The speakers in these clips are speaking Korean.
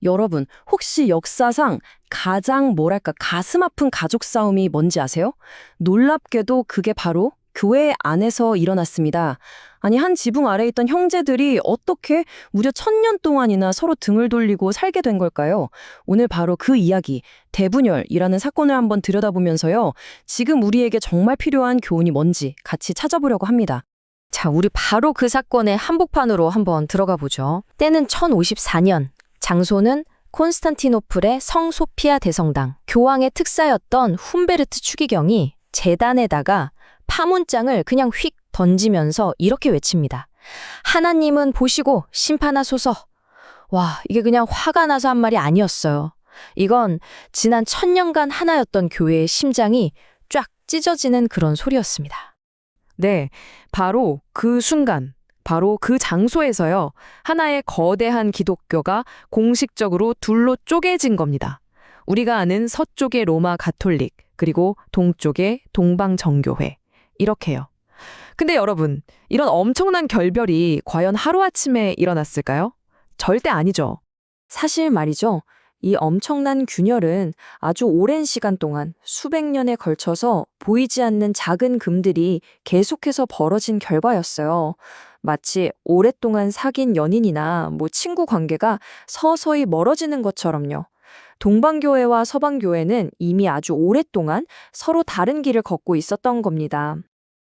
여러분, 혹시 역사상 가장 가슴 아픈 가족 싸움이 뭔지 아세요? 놀랍게도 그게 바로 교회 안에서 일어났습니다. 아니, 한 지붕 아래에 있던 형제들이 어떻게 무려 1000년 동안이나 서로 등을 돌리고 살게 된 걸까요? 오늘 바로 그 이야기, 대분열이라는 사건을 한번 들여다보면서요. 지금 우리에게 정말 필요한 교훈이 뭔지 같이 찾아보려고 합니다. 자, 우리 바로 그 사건의 한복판으로 한번 들어가 보죠. 때는 1054년, 장소는 콘스탄티노플의 성 소피아 대성당. 교황의 특사였던 훔베르트 추기경이 제단에다가 파문장을 그냥 휙 던지면서 이렇게 외칩니다. 하나님은 보시고 심판하소서. 와, 이게 그냥 화가 나서 한 말이 아니었어요. 이건 지난 1000년간 하나였던 교회의 심장이 쫙 찢어지는 그런 소리였습니다. 네, 바로 그 순간, 바로 그 장소에서요, 하나의 거대한 기독교가 공식적으로 둘로 쪼개진 겁니다. 우리가 아는 서쪽의 로마 가톨릭, 그리고 동쪽의 동방정교회. 이렇게요. 근데 여러분, 이런 엄청난 결별이 과연 하루아침에 일어났을까요? 절대 아니죠. 사실 말이죠. 이 엄청난 균열은 아주 오랜 시간 동안 수백 년에 걸쳐서 보이지 않는 작은 금들이 계속해서 벌어진 결과였어요. 마치 오랫동안 사귄 연인이나 친구 관계가 서서히 멀어지는 것처럼요. 동방교회와 서방교회는 이미 아주 오랫동안 서로 다른 길을 걷고 있었던 겁니다.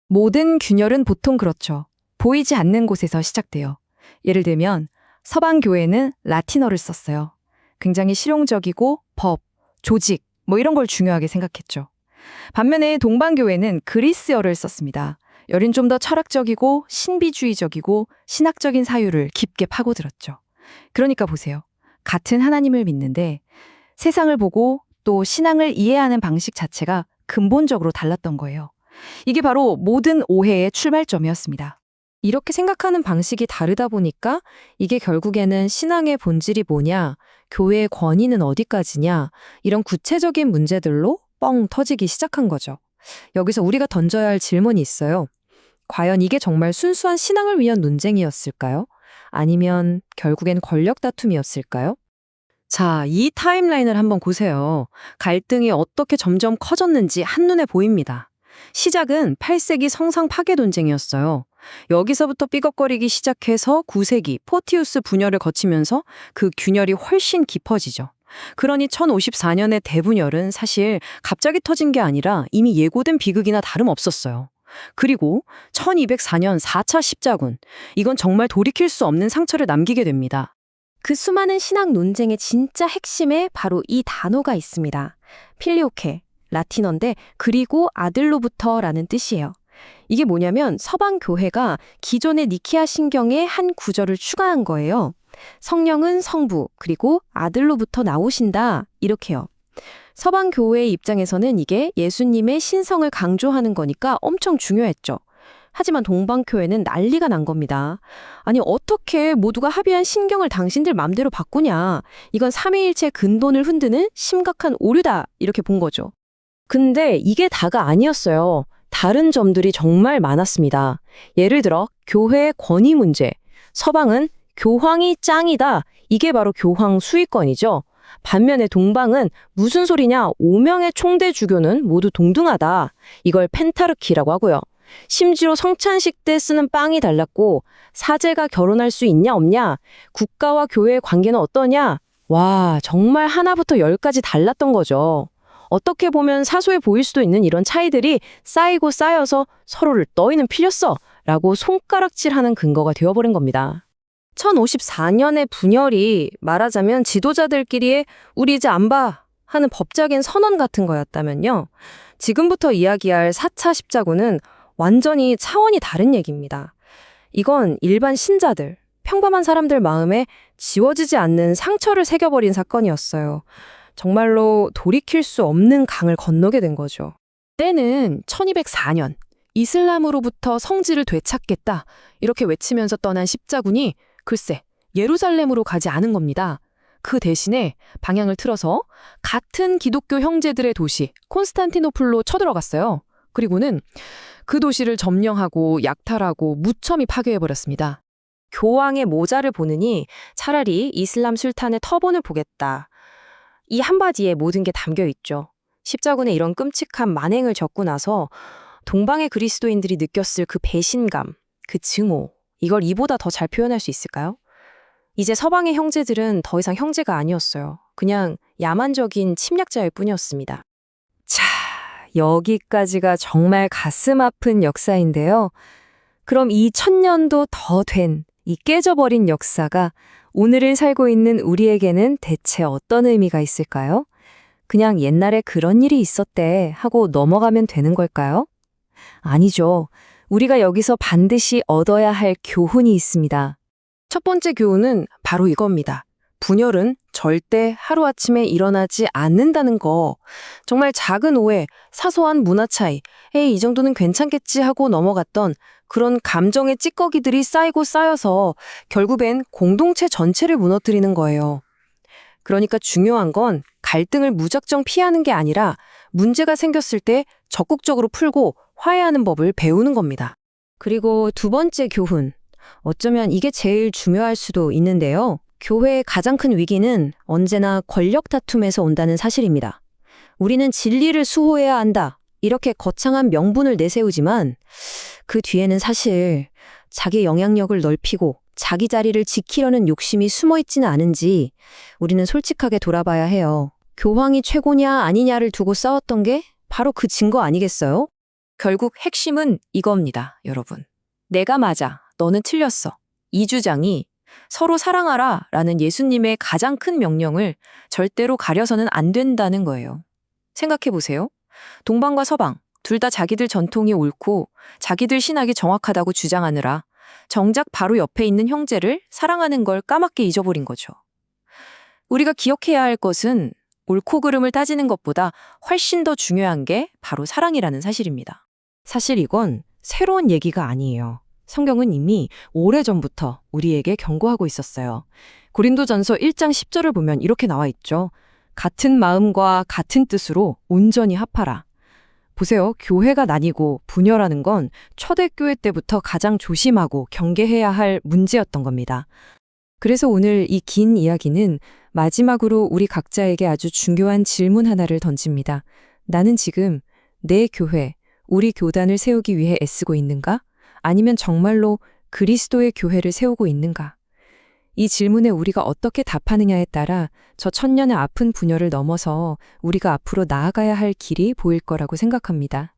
모든 균열은 보통 그렇죠. 보이지 않는 곳에서 시작돼요. 예를 들면 서방교회는 라틴어를 썼어요. 굉장히 실용적이고 법, 조직 이런 걸 중요하게 생각했죠. 반면에 동방교회는 그리스어를 썼습니다. 여린 좀 더 철학적이고 신비주의적이고 신학적인 사유를 깊게 파고들었죠. 그러니까 보세요. 같은 하나님을 믿는데 세상을 보고 또 신앙을 이해하는 방식 자체가 근본적으로 달랐던 거예요. 이게 바로 모든 오해의 출발점이었습니다. 이렇게 생각하는 방식이 다르다 보니까 이게 결국에는 신앙의 본질이 뭐냐, 교회의 권위는 어디까지냐, 이런 구체적인 문제들로 뻥 터지기 시작한 거죠. 여기서 우리가 던져야 할 질문이 있어요. 과연 이게 정말 순수한 신앙을 위한 논쟁이었을까요? 아니면 결국엔 권력 다툼이었을까요? 자, 이 타임라인을 한번 보세요. 갈등이 어떻게 점점 커졌는지 한눈에 보입니다. 시작은 8세기 성상 파괴 논쟁이었어요. 여기서부터 삐걱거리기 시작해서 9세기 포티우스 분열을 거치면서 그 균열이 훨씬 깊어지죠. 그러니 1054년의 대분열은 사실 갑자기 터진 게 아니라 이미 예고된 비극이나 다름없었어요. 그리고 1204년 4차 십자군, 이건 정말 돌이킬 수 없는 상처를 남기게 됩니다. 그 수많은 신학 논쟁의 진짜 핵심에 바로 이 단어가 있습니다. 필리오케, 라틴어인데 그리고 아들로부터라는 뜻이에요. 이게 뭐냐면 서방 교회가 기존의 니케아 신경에 한 구절을 추가한 거예요. 성령은 성부 그리고 아들로부터 나오신다 이렇게요. 서방 교회의 입장에서는 이게 예수님의 신성을 강조하는 거니까 엄청 중요했죠. 하지만 동방교회는 난리가 난 겁니다. 아니 어떻게 모두가 합의한 신경을 당신들 맘대로 바꾸냐. 이건 삼위일체 근본을 흔드는 심각한 오류다 이렇게 본 거죠. 근데 이게 다가 아니었어요. 다른 점들이 정말 많았습니다. 예를 들어 교회의 권위 문제. 서방은 교황이 짱이다. 이게 바로 교황 수위권이죠. 반면에 동방은 무슨 소리냐. 5명의 총대 주교는 모두 동등하다. 이걸 펜타르키라고 하고요. 심지어 성찬식 때 쓰는 빵이 달랐고 사제가 결혼할 수 있냐 없냐, 국가와 교회의 관계는 어떠냐. 와, 정말 하나부터 열까지 달랐던 거죠. 어떻게 보면 사소해 보일 수도 있는 이런 차이들이 쌓이고 쌓여서 서로를 너희는 필렸어 라고 손가락질하는 근거가 되어버린 겁니다. 1054년의 분열이 말하자면 지도자들끼리의 우리 이제 안 봐 하는 법적인 선언 같은 거였다면요. 지금부터 이야기할 4차 십자군은 완전히 차원이 다른 얘기입니다. 이건 일반 신자들, 평범한 사람들 마음에 지워지지 않는 상처를 새겨버린 사건이었어요. 정말로 돌이킬 수 없는 강을 건너게 된 거죠. 때는 1204년, 이슬람으로부터 성지를 되찾겠다 이렇게 외치면서 떠난 십자군이 글쎄 예루살렘으로 가지 않은 겁니다. 그 대신에 방향을 틀어서 같은 기독교 형제들의 도시 콘스탄티노플로 쳐들어갔어요. 그리고는 그 도시를 점령하고 약탈하고 무참히 파괴해버렸습니다. 교황의 모자를 보느니 차라리 이슬람 술탄의 터본을 보겠다. 이 한마디에 모든 게 담겨 있죠. 십자군의 이런 끔찍한 만행을 겪고 나서 동방의 그리스도인들이 느꼈을 그 배신감, 그 증오, 이걸 이보다 더 잘 표현할 수 있을까요? 이제 서방의 형제들은 더 이상 형제가 아니었어요. 그냥 야만적인 침략자일 뿐이었습니다. 자, 여기까지가 정말 가슴 아픈 역사인데요. 그럼 이 1000년도 더 된 이 깨져버린 역사가 오늘을 살고 있는 우리에게는 대체 어떤 의미가 있을까요? 그냥 옛날에 그런 일이 있었대 하고 넘어가면 되는 걸까요? 아니죠. 우리가 여기서 반드시 얻어야 할 교훈이 있습니다. 첫 번째 교훈은 바로 이겁니다. 분열은 절대 하루아침에 일어나지 않는다는 거. 정말 작은 오해, 사소한 문화 차이, 에이, 이 정도는 괜찮겠지 하고 넘어갔던 그런 감정의 찌꺼기들이 쌓이고 쌓여서 결국엔 공동체 전체를 무너뜨리는 거예요. 그러니까 중요한 건 갈등을 무작정 피하는 게 아니라 문제가 생겼을 때 적극적으로 풀고 화해하는 법을 배우는 겁니다. 그리고 두 번째 교훈. 어쩌면 이게 제일 중요할 수도 있는데요. 교회의 가장 큰 위기는 언제나 권력 다툼에서 온다는 사실입니다. 우리는 진리를 수호해야 한다. 이렇게 거창한 명분을 내세우지만 그 뒤에는 사실 자기 영향력을 넓히고 자기 자리를 지키려는 욕심이 숨어 있지는 않은지 우리는 솔직하게 돌아봐야 해요. 교황이 최고냐 아니냐를 두고 싸웠던 게 바로 그 증거 아니겠어요? 결국 핵심은 이겁니다, 여러분. 내가 맞아, 너는 틀렸어. 이 주장이 서로 사랑하라 라는 예수님의 가장 큰 명령을 절대로 가려서는 안 된다는 거예요. 생각해 보세요. 동방과 서방, 둘 다 자기들 전통이 옳고 자기들 신학이 정확하다고 주장하느라 정작 바로 옆에 있는 형제를 사랑하는 걸 까맣게 잊어버린 거죠. 우리가 기억해야 할 것은 옳고 그름을 따지는 것보다 훨씬 더 중요한 게 바로 사랑이라는 사실입니다. 사실 이건 새로운 얘기가 아니에요. 성경은 이미 오래전부터 우리에게 경고하고 있었어요. 고린도전서 1장 10절을 보면 이렇게 나와 있죠. 같은 마음과 같은 뜻으로 온전히 합하라. 보세요. 교회가 나뉘고 분열하는 건 초대교회 때부터 가장 조심하고 경계해야 할 문제였던 겁니다. 그래서 오늘 이 긴 이야기는 마지막으로 우리 각자에게 아주 중요한 질문 하나를 던집니다. 나는 지금 내 교회, 우리 교단을 세우기 위해 애쓰고 있는가? 아니면 정말로 그리스도의 교회를 세우고 있는가? 이 질문에 우리가 어떻게 답하느냐에 따라 저 1000년의 아픈 분열을 넘어서 우리가 앞으로 나아가야 할 길이 보일 거라고 생각합니다.